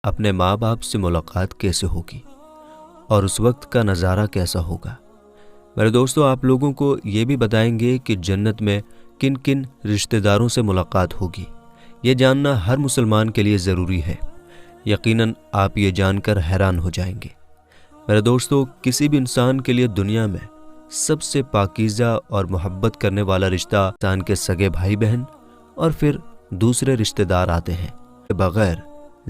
اپنے ماں باپ سے ملاقات کیسے ہوگی اور اس وقت کا نظارہ کیسا ہوگا۔ میرے دوستو، آپ لوگوں کو یہ بھی بتائیں گے کہ جنت میں کن کن رشتہ داروں سے ملاقات ہوگی۔ یہ جاننا ہر مسلمان کے لیے ضروری ہے۔ یقیناً آپ یہ جان کر حیران ہو جائیں گے۔ میرے دوستو، کسی بھی انسان کے لیے دنیا میں سب سے پاکیزہ اور محبت کرنے والا رشتہ انسان کے سگے بھائی بہن اور پھر دوسرے رشتہ دار آتے ہیں۔ بغیر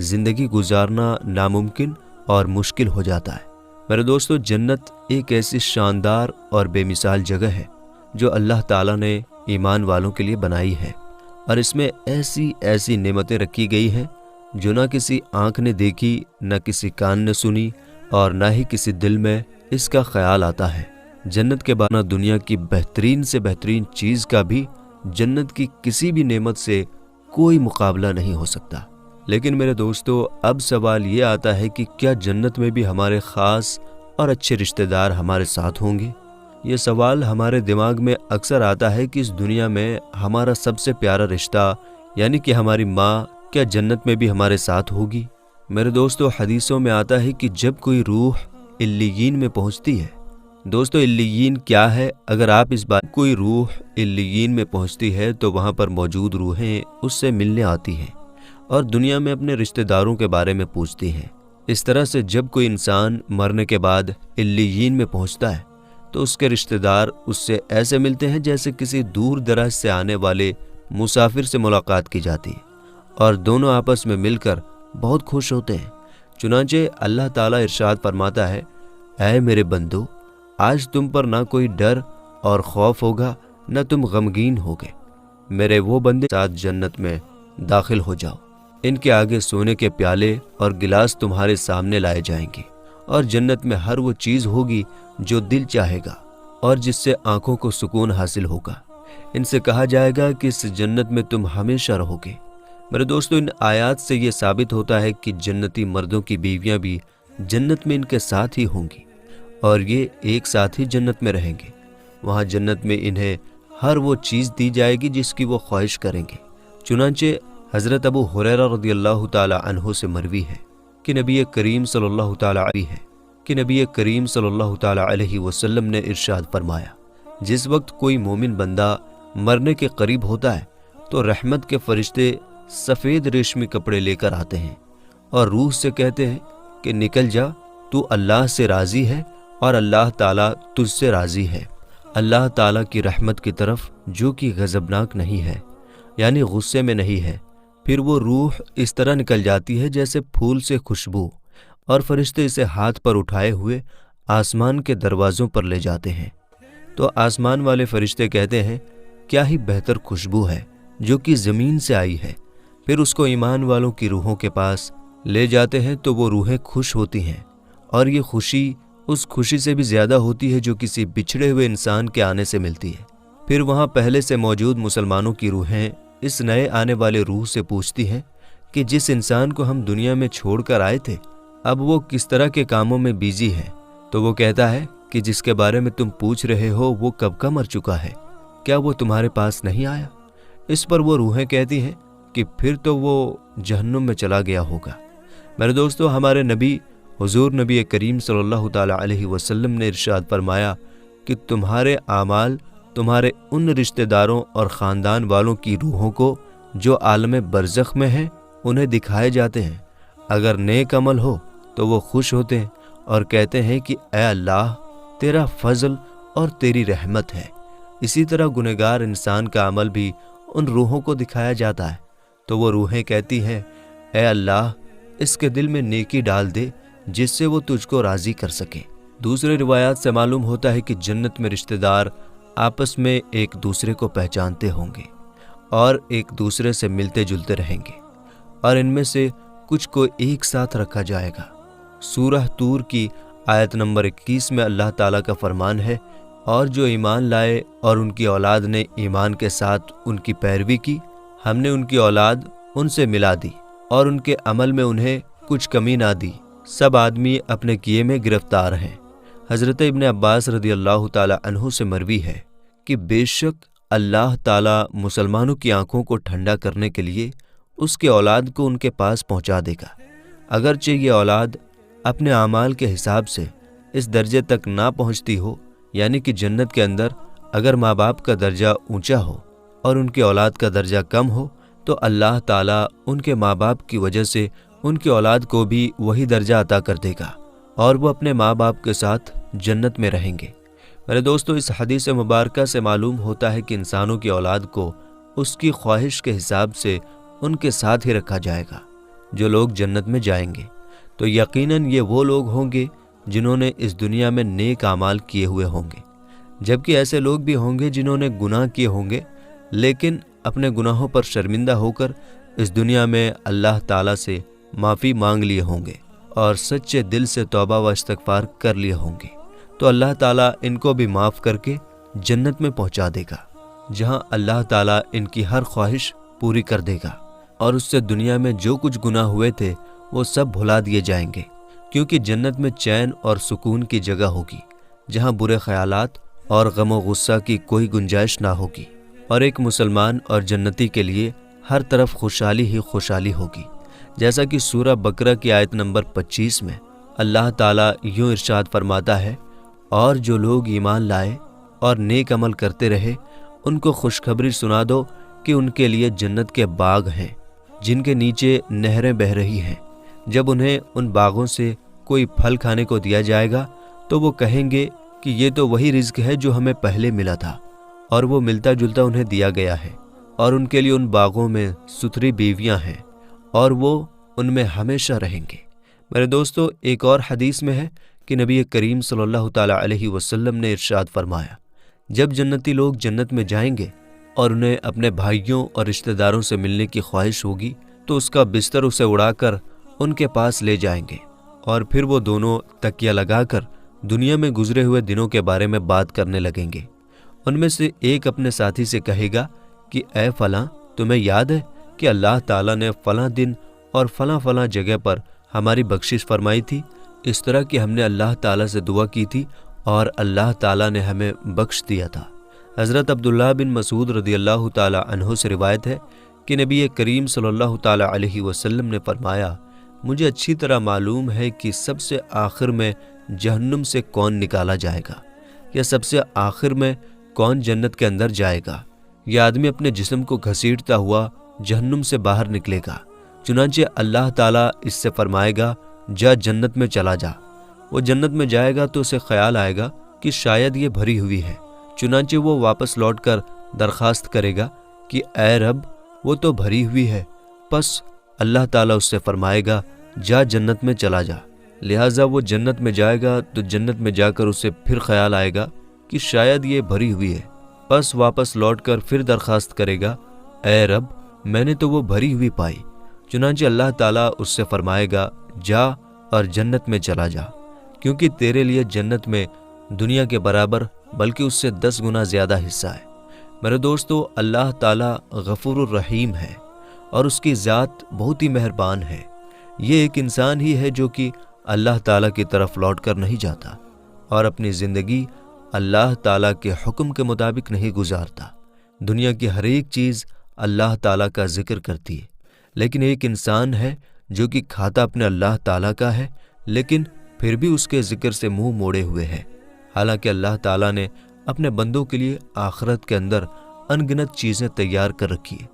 زندگی گزارنا ناممکن اور مشکل ہو جاتا ہے۔ میرے دوستو، جنت ایک ایسی شاندار اور بے مثال جگہ ہے جو اللہ تعالیٰ نے ایمان والوں کے لیے بنائی ہے، اور اس میں ایسی ایسی نعمتیں رکھی گئی ہیں جو نہ کسی آنکھ نے دیکھی، نہ کسی کان نے سنی، اور نہ ہی کسی دل میں اس کا خیال آتا ہے۔ جنت کے بعد دنیا کی بہترین سے بہترین چیز کا بھی جنت کی کسی بھی نعمت سے کوئی مقابلہ نہیں ہو سکتا۔ لیکن میرے دوستو، اب سوال یہ آتا ہے کہ کیا جنت میں بھی ہمارے خاص اور اچھے رشتہ دار ہمارے ساتھ ہوں گے؟ یہ سوال ہمارے دماغ میں اکثر آتا ہے کہ اس دنیا میں ہمارا سب سے پیارا رشتہ یعنی کہ ہماری ماں کیا جنت میں بھی ہمارے ساتھ ہوگی؟ میرے دوستو، حدیثوں میں آتا ہے کہ جب کوئی روح علیین میں پہنچتی ہے، دوستو علیین کیا ہے؟ اگر آپ اس بات کوئی روح علیین میں پہنچتی ہے تو وہاں پر موجود روحیں اس سے ملنے آتی ہیں اور دنیا میں اپنے رشتہ داروں کے بارے میں پوچھتی ہیں۔ اس طرح سے جب کوئی انسان مرنے کے بعد علیین میں پہنچتا ہے تو اس کے رشتہ دار اس سے ایسے ملتے ہیں جیسے کسی دور دراز سے آنے والے مسافر سے ملاقات کی جاتی ہے، اور دونوں آپس میں مل کر بہت خوش ہوتے ہیں۔ چنانچہ اللہ تعالیٰ ارشاد فرماتا ہے، اے میرے بندو، آج تم پر نہ کوئی ڈر اور خوف ہوگا، نہ تم غمگین ہوگے۔ میرے وہ بندے ساتھ جنت میں داخل ہو جاؤ۔ ان کے آگے سونے کے پیالے اور گلاس تمہارے سامنے لائے جائیں گے، اور جنت میں ہر وہ چیز ہوگی جو دل چاہے گا اور جس سے آنکھوں کو سکون حاصل ہوگا۔ ان سے کہا جائے گا کہ اس جنت میں تم ہمیشہ رہو گے۔ میرے دوستو، ان آیات سے یہ ثابت ہوتا ہے کہ جنتی مردوں کی بیویاں بھی جنت میں ان کے ساتھ ہی ہوں گی، اور یہ ایک ساتھ ہی جنت میں رہیں گے۔ وہاں جنت میں انہیں ہر وہ چیز دی جائے گی جس کی وہ خواہش کریں گے۔ چنانچہ حضرت ابو ہریرہ رضی اللہ تعالی عنہ سے مروی ہے کہ نبی کریم صلی اللہ تعالی علیہ وسلم نے ارشاد فرمایا، جس وقت کوئی مومن بندہ مرنے کے قریب ہوتا ہے تو رحمت کے فرشتے سفید ریشمی کپڑے لے کر آتے ہیں اور روح سے کہتے ہیں کہ نکل جا، تو اللہ سے راضی ہے اور اللہ تعالیٰ تجھ سے راضی ہے، اللہ تعالیٰ کی رحمت کی طرف جو کہ غضبناک نہیں ہے، یعنی غصے میں نہیں ہے۔ پھر وہ روح اس طرح نکل جاتی ہے جیسے پھول سے خوشبو، اور فرشتے اسے ہاتھ پر اٹھائے ہوئے آسمان کے دروازوں پر لے جاتے ہیں۔ تو آسمان والے فرشتے کہتے ہیں، کیا ہی بہتر خوشبو ہے جو کہ زمین سے آئی ہے۔ پھر اس کو ایمان والوں کی روحوں کے پاس لے جاتے ہیں تو وہ روحیں خوش ہوتی ہیں، اور یہ خوشی اس خوشی سے بھی زیادہ ہوتی ہے جو کسی بچھڑے ہوئے انسان کے آنے سے ملتی ہے۔ پھر وہاں پہلے سے موجود مسلمانوں کی روحیں اس نئے آنے والے روح سے پوچھتی ہیں کہ جس انسان کو ہم دنیا میں چھوڑ کر آئے تھے اب وہ کس طرح کے کاموں میں بیزی ہے؟ تو وہ کہتا ہے کہ جس کے بارے میں تم پوچھ رہے ہو وہ کب کا مر چکا ہے، کیا وہ تمہارے پاس نہیں آیا؟ اس پر وہ روحیں کہتی ہیں کہ پھر تو وہ جہنم میں چلا گیا ہوگا۔ میرے دوستو، ہمارے نبی حضور نبی کریم صلی اللہ تعالی علیہ وسلم نے ارشاد فرمایا کہ تمہارے اعمال تمہارے ان رشتہ داروں اور خاندان والوں کی روحوں کو جو عالم برزخ میں ہیں انہیں دکھائے جاتے ہیں۔ اگر نیک عمل ہو تو وہ خوش ہوتے ہیں اور کہتے ہیں کہ اے اللہ، تیرا فضل اور تیری رحمت ہے۔ اسی طرح گنہگار انسان کا عمل بھی ان روحوں کو دکھایا جاتا ہے، تو وہ روحیں کہتی ہیں، اے اللہ، اس کے دل میں نیکی ڈال دے جس سے وہ تجھ کو راضی کر سکے۔ دوسرے روایات سے معلوم ہوتا ہے کہ جنت میں رشتہ دار آپس میں ایک دوسرے کو پہچانتے ہوں گے اور ایک دوسرے سے ملتے جلتے رہیں گے، اور ان میں سے کچھ کو ایک ساتھ رکھا جائے گا۔ سورہ طور کی آیت نمبر 21 میں اللہ تعالیٰ کا فرمان ہے، اور جو ایمان لائے اور ان کی اولاد نے ایمان کے ساتھ ان کی پیروی کی، ہم نے ان کی اولاد ان سے ملا دی اور ان کے عمل میں انہیں کچھ کمی نہ دی، سب آدمی اپنے کیے میں گرفتار ہیں۔ حضرت ابن عباس رضی اللہ تعالی عنہ سے مروی ہے کہ بے شک اللہ تعالیٰ مسلمانوں کی آنکھوں کو ٹھنڈا کرنے کے لیے اس کے اولاد کو ان کے پاس پہنچا دے گا، اگرچہ یہ اولاد اپنے اعمال کے حساب سے اس درجے تک نہ پہنچتی ہو، یعنی کہ جنت کے اندر اگر ماں باپ کا درجہ اونچا ہو اور ان کی اولاد کا درجہ کم ہو تو اللہ تعالیٰ ان کے ماں باپ کی وجہ سے ان کی اولاد کو بھی وہی درجہ عطا کر دے گا اور وہ اپنے ماں باپ کے ساتھ جنت میں رہیں گے۔ میرے دوستو، اس حدیث مبارکہ سے معلوم ہوتا ہے کہ انسانوں کی اولاد کو اس کی خواہش کے حساب سے ان کے ساتھ ہی رکھا جائے گا۔ جو لوگ جنت میں جائیں گے تو یقیناً یہ وہ لوگ ہوں گے جنہوں نے اس دنیا میں نیک اعمال کیے ہوئے ہوں گے، جبکہ ایسے لوگ بھی ہوں گے جنہوں نے گناہ کیے ہوں گے لیکن اپنے گناہوں پر شرمندہ ہو کر اس دنیا میں اللہ تعالیٰ سے معافی مانگ لیے ہوں گے اور سچے دل سے توبہ و استغفار کر لیے ہوں گے، تو اللہ تعالیٰ ان کو بھی معاف کر کے جنت میں پہنچا دے گا، جہاں اللہ تعالیٰ ان کی ہر خواہش پوری کر دے گا اور اس سے دنیا میں جو کچھ گناہ ہوئے تھے وہ سب بھلا دیے جائیں گے، کیونکہ جنت میں چین اور سکون کی جگہ ہوگی، جہاں برے خیالات اور غم و غصہ کی کوئی گنجائش نہ ہوگی، اور ایک مسلمان اور جنتی کے لیے ہر طرف خوشحالی ہی خوشحالی ہوگی۔ جیسا کہ سورہ بقرہ کی آیت نمبر 25 میں اللہ تعالیٰ یوں ارشاد فرماتا ہے، اور جو لوگ ایمان لائے اور نیک عمل کرتے رہے ان کو خوشخبری سنا دو کہ ان کے لیے جنت کے باغ ہیں جن کے نیچے نہریں بہہ رہی ہیں۔ جب انہیں ان باغوں سے کوئی پھل کھانے کو دیا جائے گا تو وہ کہیں گے کہ یہ تو وہی رزق ہے جو ہمیں پہلے ملا تھا، اور وہ ملتا جلتا انہیں دیا گیا ہے، اور ان کے لیے ان باغوں میں ستھری بیویاں ہیں اور وہ ان میں ہمیشہ رہیں گے۔ میرے دوستو، ایک اور حدیث میں ہے کہ نبی کریم صلی اللہ تعالیٰ علیہ وسلم نے ارشاد فرمایا، جب جنتی لوگ جنت میں جائیں گے اور انہیں اپنے بھائیوں اور رشتہ داروں سے ملنے کی خواہش ہوگی تو اس کا بستر اسے اڑا کر ان کے پاس لے جائیں گے، اور پھر وہ دونوں تکیہ لگا کر دنیا میں گزرے ہوئے دنوں کے بارے میں بات کرنے لگیں گے۔ ان میں سے ایک اپنے ساتھی سے کہے گا کہ اے فلاں، تمہیں یاد ہے کہ اللہ تعالیٰ نے فلاں دن اور فلاں فلاں جگہ پر ہماری بخشش فرمائی تھی، اس طرح کہ ہم نے اللہ تعالیٰ سے دعا کی تھی اور اللہ تعالیٰ نے ہمیں بخش دیا تھا۔ حضرت عبداللہ بن مسعود رضی اللہ تعالیٰ عنہ سے روایت ہے کہ نبی کریم صلی اللہ تعالیٰ علیہ وسلم نے فرمایا، مجھے اچھی طرح معلوم ہے کہ سب سے آخر میں جہنم سے کون نکالا جائے گا، یا سب سے آخر میں کون جنت کے اندر جائے گا۔ یہ آدمی اپنے جسم کو گھسیٹتا ہوا جہنم سے باہر نکلے گا، چنانچہ اللہ تعالیٰ اس سے فرمائے گا، جا جنت میں چلا جا۔ وہ جنت میں جائے گا تو اسے خیال آئے گا کہ شاید یہ بھری ہوئی ہے، چنانچہ وہ واپس لوٹ کر درخواست کرے گا کہ اے رب، وہ تو بھری ہوئی ہے۔ پس اللہ تعالیٰ اس سے فرمائے گا، جا جنت میں چلا جا۔ لہٰذا وہ جنت میں جائے گا تو جنت میں جا کر اسے پھر خیال آئے گا کہ شاید یہ بھری ہوئی ہے، پس واپس لوٹ کر پھر درخواست کرے گا، اے رب، میں نے تو وہ بھری ہوئی پائی۔ چنانچہ اللہ تعالیٰ اس سے فرمائے گا، جا اور جنت میں چلا جا، کیونکہ تیرے لیے جنت میں دنیا کے برابر بلکہ اس سے 10 گنا زیادہ حصہ ہے۔ میرے دوستو، اللہ تعالیٰ غفور الرحیم ہے اور اس کی ذات بہت ہی مہربان ہے۔ یہ ایک انسان ہی ہے جو کہ اللہ تعالیٰ کی طرف لوٹ کر نہیں جاتا اور اپنی زندگی اللہ تعالیٰ کے حکم کے مطابق نہیں گزارتا۔ دنیا کی ہر ایک چیز اللہ تعالیٰ کا ذکر کرتی ہے، لیکن ایک انسان ہے جو کہ کھاتا اپنے اللہ تعالیٰ کا ہے لیکن پھر بھی اس کے ذکر سے منہ موڑے ہوئے ہے، حالانکہ اللہ تعالیٰ نے اپنے بندوں کے لیے آخرت کے اندر ان گنت چیزیں تیار کر رکھی ہے،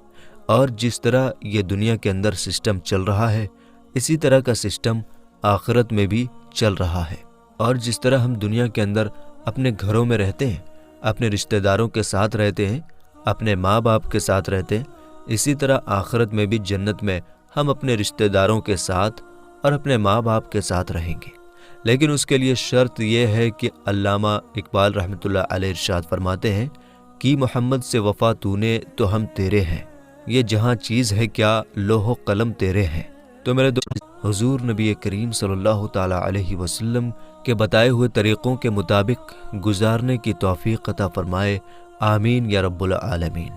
اور جس طرح یہ دنیا کے اندر سسٹم چل رہا ہے اسی طرح کا سسٹم آخرت میں بھی چل رہا ہے۔ اور جس طرح ہم دنیا کے اندر اپنے گھروں میں رہتے ہیں، اپنے رشتہ داروں کے ساتھ رہتے ہیں، اپنے ماں باپ کے ساتھ رہتے ہیں، اسی طرح آخرت میں بھی جنت میں ہم اپنے رشتہ داروں کے ساتھ اور اپنے ماں باپ کے ساتھ رہیں گے، لیکن اس کے لیے شرط یہ ہے کہ علامہ اقبال رحمۃ اللہ علیہ ارشاد فرماتے ہیں کہ محمد سے وفا تو نے تو ہم تیرے ہیں، یہ جہاں چیز ہے کیا لوح و قلم تیرے ہیں۔ تو میرے دوست، حضور نبی کریم صلی اللہ تعالیٰ علیہ وسلم کے بتائے ہوئے طریقوں کے مطابق گزارنے کی توفیق عطا فرمائے، آمین یا رب العالمین۔